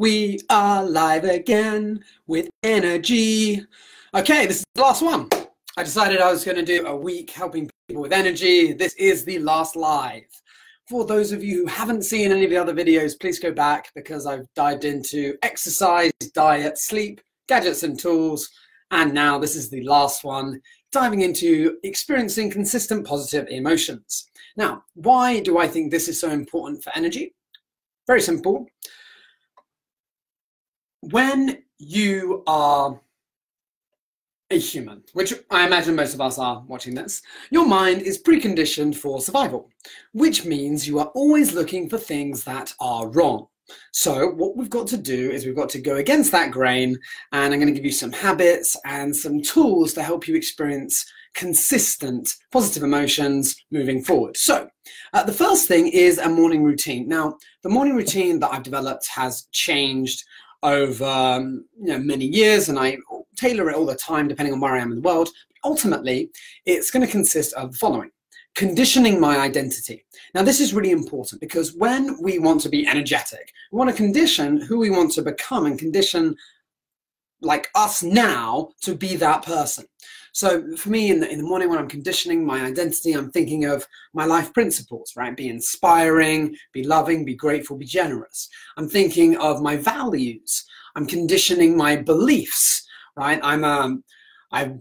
We are live again with energy. Okay, this is the last one. I decided I was going to do a week helping people with energy. This is the last live. For those of you who haven't seen any of the other videos, please go back because I've dived into exercise, diet, sleep, gadgets and tools. And now this is the last one, diving into experiencing consistent positive emotions. Now, why do I think this is so important for energy? Very simple. When you are a human, which I imagine most of us are watching this, your mind is preconditioned for survival, which means you are always looking for things that are wrong. So what we've got to do is we've got to go against that grain, and I'm going to give you some habits and some tools to help you experience consistent positive emotions moving forward. So the first thing is a morning routine. Now, the morning routine that I've developed has changed over many years, and I tailor it all the time depending on where I am in the world. Ultimately, it's going to consist of the following: conditioning my identity. Now, this is really important because when we want to be energetic, we want to condition who we want to become and condition like us now to be that person. So for me, in the morning when I'm conditioning my identity, I'm thinking of my life principles, right? Be inspiring, be loving, be grateful, be generous. I'm thinking of my values. I'm conditioning my beliefs, right? I'm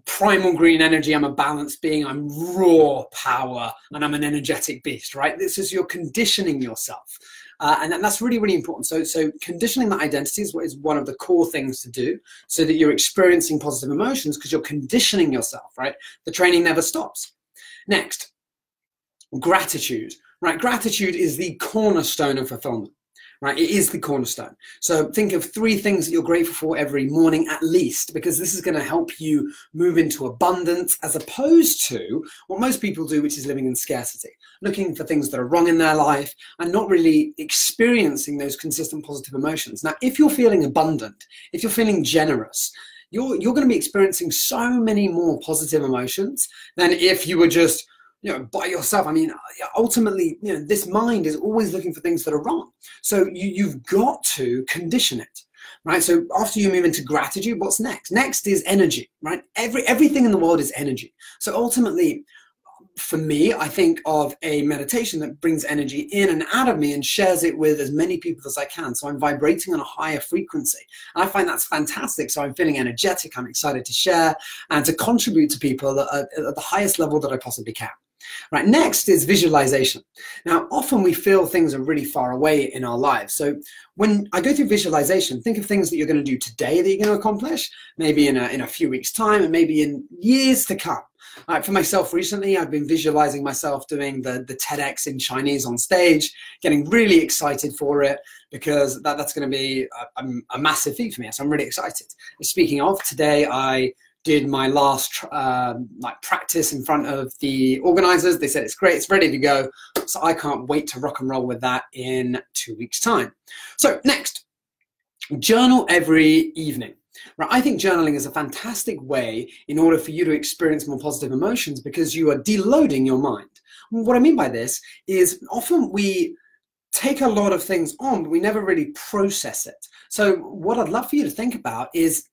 primal green energy. I'm a balanced being. I'm raw power, and I'm an energetic beast, right? This is you're conditioning yourself. And that's really, really important. So conditioning that identity is one of the core things to do so that you're experiencing positive emotions because you're conditioning yourself, right? The training never stops. Next, gratitude, right? Gratitude is the cornerstone of fulfillment, right? It is the cornerstone. So think of 3 things that you're grateful for every morning at least, because this is going to help you move into abundance as opposed to what most people do, which is living in scarcity, looking for things that are wrong in their life and not really experiencing those consistent positive emotions. Now, if you're feeling abundant, if you're feeling generous, you're going to be experiencing so many more positive emotions than if you were just by yourself. I mean, ultimately, this mind is always looking for things that are wrong. So you've got to condition it, right? So after you move into gratitude, what's next? Next is energy, right? Everything in the world is energy. So ultimately, for me, I think of a meditation that brings energy in and out of me and shares it with as many people as I can. So I'm vibrating on a higher frequency. And I find that's fantastic. So I'm feeling energetic. I'm excited to share and to contribute to people at the highest level that I possibly can. Right, next is visualization. Now, often we feel things are really far away in our lives. So when I go through visualization, think of things that you're going to do today that you're going to accomplish, maybe in a few weeks' time, and maybe in years to come. For myself recently, I've been visualizing myself doing the TEDx in Chinese on stage, getting really excited for it because that's going to be a massive feat for me. So I'm really excited. Speaking of, today I did my last practice in front of the organizers. They said it's great, it's ready to go. So I can't wait to rock and roll with that in 2 weeks' time. So next, journal every evening. Right, I think journaling is a fantastic way in order for you to experience more positive emotions because you are deloading your mind. What I mean by this is often we take a lot of things on, but we never really process it. So what I'd love for you to think about is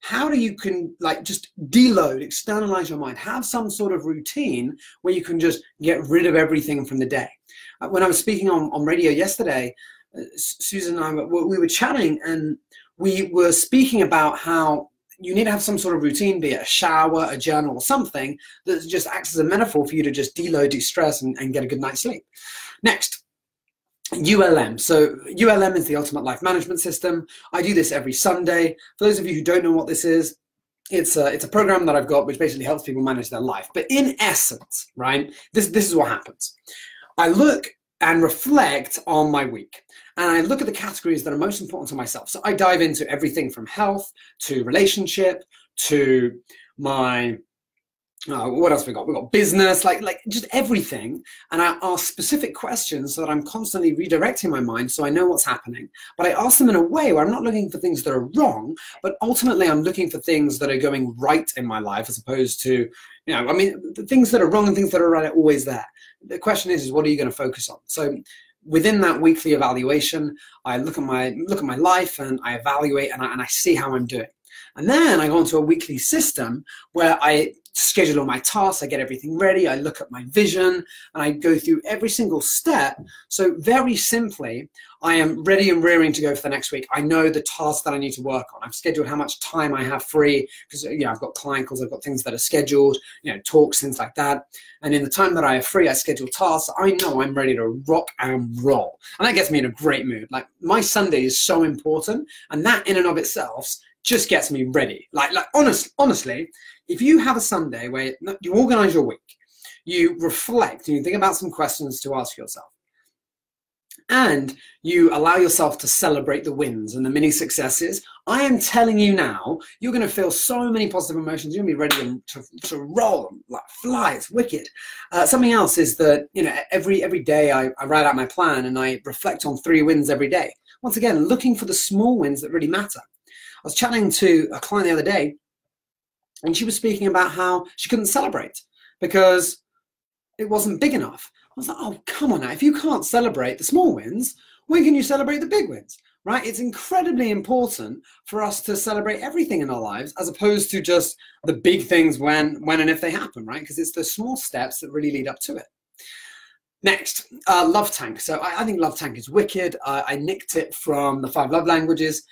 how do you can just deload, externalize your mind, have some sort of routine where you can just get rid of everything from the day. When I was speaking on radio yesterday, Susan and I, we were chatting and we were speaking about how you need to have some sort of routine, be it a shower, a journal, or something that just acts as a metaphor for you to just deload, de-stress, and get a good night's sleep. Next, ULM. So ULM is the Ultimate Life Management System. I do this every Sunday. For those of you who don't know what this is, it's a program that I've got which basically helps people manage their life. But in essence, right, this is what happens. I look and reflect on my week. And I look at the categories that are most important to myself. So I dive into everything from health to relationship to my what else we got? We've got business, like just everything. And I ask specific questions so that I'm constantly redirecting my mind so I know what's happening. But I ask them in a way where I'm not looking for things that are wrong, but ultimately I'm looking for things that are going right in my life as opposed to, the things that are wrong and things that are right are always there. The question is what are you going to focus on? So within that weekly evaluation, I look at my life and I evaluate and I see how I'm doing. And then I go into a weekly system where I schedule all my tasks, I get everything ready, I look at my vision, and I go through every single step. So very simply, I am ready and rearing to go for the next week. I know the tasks that I need to work on. I've scheduled how much time I have free because I've got client calls, I've got things that are scheduled, talks, things like that. And in the time that I have free, I schedule tasks. I know I'm ready to rock and roll. And that gets me in a great mood. Like my Sunday is so important, and that in and of itself just gets me ready. Honestly, if you have a Sunday where you organize your week, you reflect and you think about some questions to ask yourself, and you allow yourself to celebrate the wins and the mini successes, I am telling you now, you're going to feel so many positive emotions. You're going to be ready to roll like fly. It's wicked. Something else is that every day I write out my plan and I reflect on 3 wins every day. Once again, looking for the small wins that really matter. I was chatting to a client the other day, and she was speaking about how she couldn't celebrate because it wasn't big enough. I was like, oh, come on now. If you can't celebrate the small wins, when can you celebrate the big wins, right? It's incredibly important for us to celebrate everything in our lives as opposed to just the big things when and if they happen, right? Because it's the small steps that really lead up to it. Next, love tank. So I think love tank is wicked. I nicked it from the 5 love languages,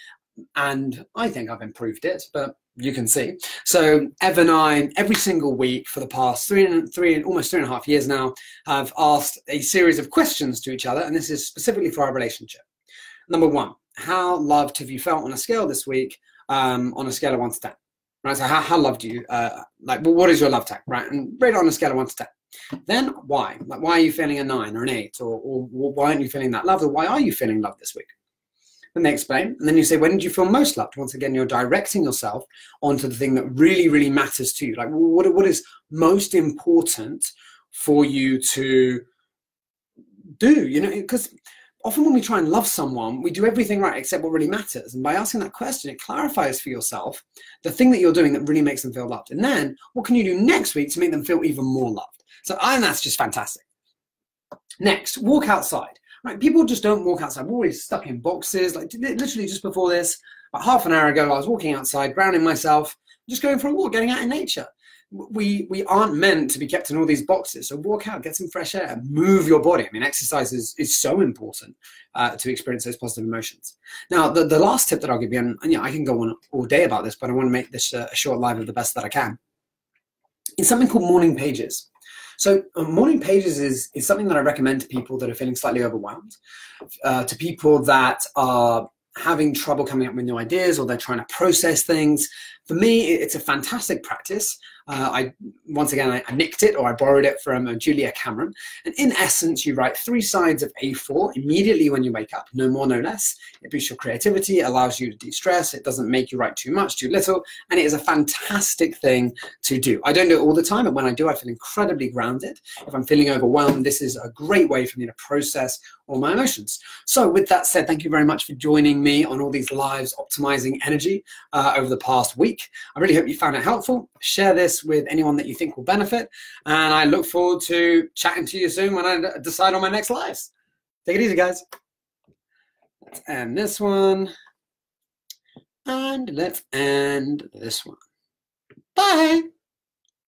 and I think I've improved it, but you can see. So Ev and I, every single week for the past almost 3.5 years now, have asked a series of questions to each other, and this is specifically for our relationship. Number 1, how loved have you felt on a scale this week, on a scale of 1 to 10? Right, so how loved you, what is your love tank, right? And rate it on a scale of 1 to 10. Then why? Like, why are you feeling a 9 or an 8? Or why aren't you feeling that loved? Or why are you feeling loved this week? Then they explain, and then you say, when did you feel most loved? Once again, you're directing yourself onto the thing that really, really matters to you. Like, what is most important for you to do? Because often when we try and love someone, we do everything right except what really matters. And by asking that question, it clarifies for yourself the thing that you're doing that really makes them feel loved. And then what can you do next week to make them feel even more loved? So I think that's just fantastic. Next, walk outside. Right, people just don't walk outside. We're always stuck in boxes. Like literally just before this, about half an hour ago, I was walking outside, grounding myself, just going for a walk, getting out in nature. We aren't meant to be kept in all these boxes. So walk out, get some fresh air, move your body. I mean, exercise is so important to experience those positive emotions. Now, the last tip that I'll give you, and I can go on all day about this, but I want to make this a short live of the best that I can. It's something called morning pages. So morning pages is something that I recommend to people that are feeling slightly overwhelmed, to people that are having trouble coming up with new ideas, or they're trying to process things. For me, it's a fantastic practice. Once again, I nicked it, or I borrowed it from Julia Cameron. And in essence, you write 3 sides of A4 immediately when you wake up, no more, no less. It boosts your creativity, it allows you to de-stress, it doesn't make you write too much, too little, and it is a fantastic thing to do. I don't do it all the time, but when I do, I feel incredibly grounded. If I'm feeling overwhelmed, this is a great way for me to process all my emotions. So with that said, thank you very much for joining me on all these lives optimizing energy over the past week. I really hope you found it helpful. Share this with anyone that you think will benefit, and I look forward to chatting to you soon when I decide on my next lives. Take it easy, guys. Let's end this one, and let's end this one. Bye.